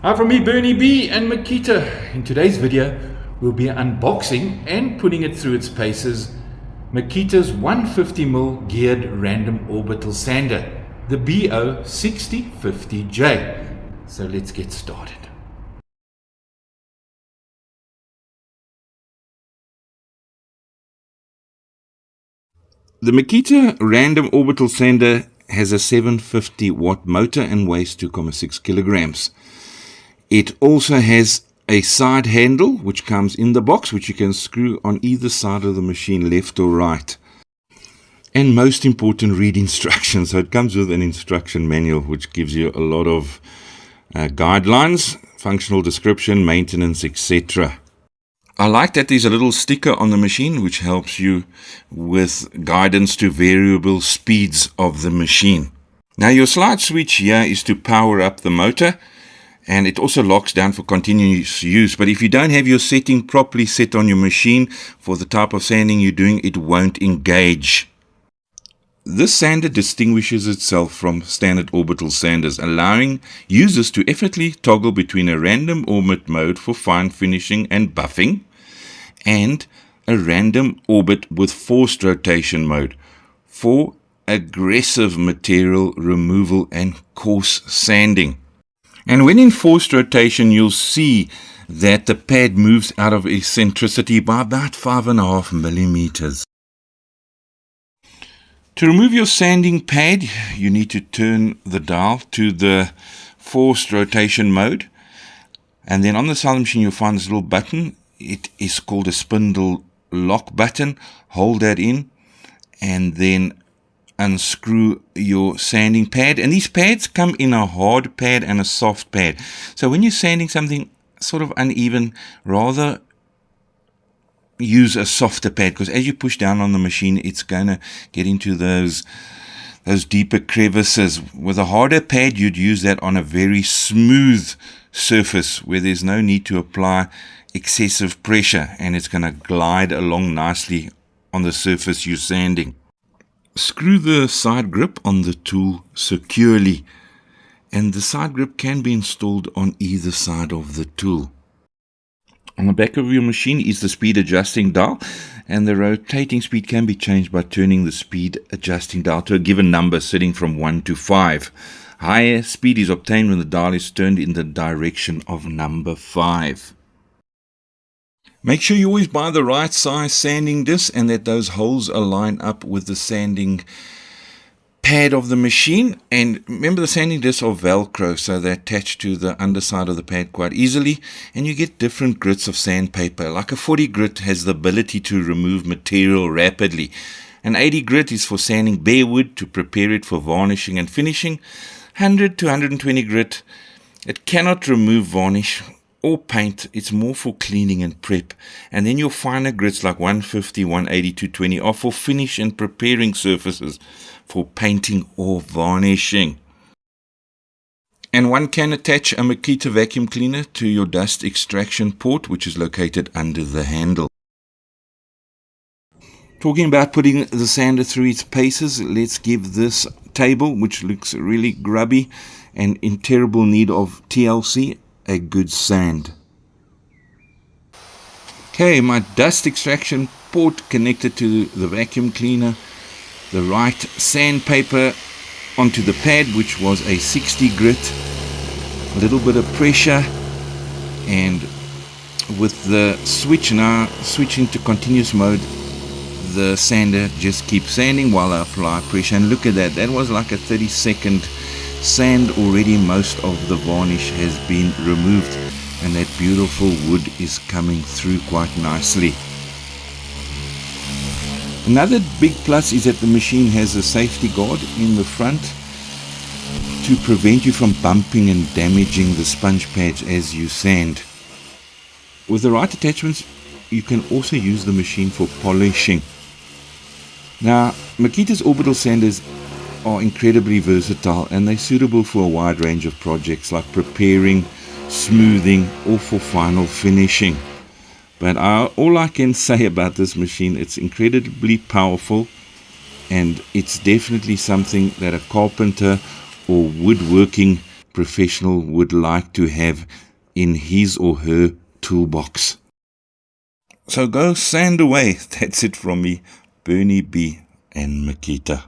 Hi from me, Bernie B and Makita. In today's video, we'll be unboxing and putting it through its paces Makita's 150mm geared random orbital sander, the BO6050J. So let's get started. The Makita random orbital sander has a 750 watt motor and weighs 2.6 kilograms. It also has a side handle which comes in the box, which you can screw on either side of the machine, left or right. And most important, read instructions. So it comes with an instruction manual which gives you a lot of guidelines, functional description, maintenance, etc. I like that there's a little sticker on the machine which helps you with guidance to variable speeds of the machine. Now your slide switch here is to power up the motor, and it also locks down for continuous use. But if you don't have your setting properly set on your machine for the type of sanding you're doing, it won't engage. This sander distinguishes itself from standard orbital sanders, allowing users to effortlessly toggle between a random orbit mode for fine finishing and buffing and a random orbit with forced rotation mode for aggressive material removal and coarse sanding. And when in forced rotation, you'll see that the pad moves out of eccentricity by about 5.5 millimeters. To remove your sanding pad, you need to turn the dial to the forced rotation mode. And then on the side of the machine, you'll find this little button. It is called a spindle lock button. Hold that in and then unscrew your sanding pad. And these pads come in a hard pad and a soft pad. So when you're sanding something sort of uneven, rather use a softer pad, because as you push down on the machine, it's going to get into those deeper crevices. With a harder pad, you'd use that on a very smooth surface where there's no need to apply excessive pressure, and it's going to glide along nicely on the surface you're sanding. Screw the side grip on the tool securely, and the side grip can be installed on either side of the tool. On the back of your machine is the speed adjusting dial, and the rotating speed can be changed by turning the speed adjusting dial to a given number setting from 1 to 5. Higher speed is obtained when the dial is turned in the direction of number 5. Make sure you always buy the right size sanding disc and that those holes align up with the sanding pad of the machine. And remember, the sanding discs are Velcro, so they attach to the underside of the pad quite easily, and you get different grits of sandpaper. Like a 40 grit has the ability to remove material rapidly. An 80 grit is for sanding bare wood to prepare it for varnishing and finishing. 100 to 120 grit, it cannot remove varnish or paint. It's more for cleaning and prep. And then your finer grits like 150, 180, 220 are for finish and preparing surfaces for painting or varnishing. And one can attach a Makita vacuum cleaner to your dust extraction port, which is located under the handle. Talking about putting the sander through its paces, let's give this table, which looks really grubby and in terrible need of TLC, a good sand. Okay, my dust extraction port connected to the vacuum cleaner, the right sandpaper onto the pad, which was a 60 grit, a little bit of pressure, and with the switch now switching to continuous mode, the sander just keeps sanding while I apply pressure. And look at that, that was like a 30-second sand already. Most of the varnish has been removed and that beautiful wood is coming through quite nicely. Another big plus is that the machine has a safety guard in the front to prevent you from bumping and damaging the sponge pads as you sand. With the right attachments, you can also use the machine for polishing. Now, Makita's orbital sanders are incredibly versatile and they're suitable for a wide range of projects like preparing, smoothing, or for final finishing. But all I can say about this machine, it's incredibly powerful, and it's definitely something that a carpenter or woodworking professional would like to have in his or her toolbox. So go sand away. That's it from me, Bernie B and Makita.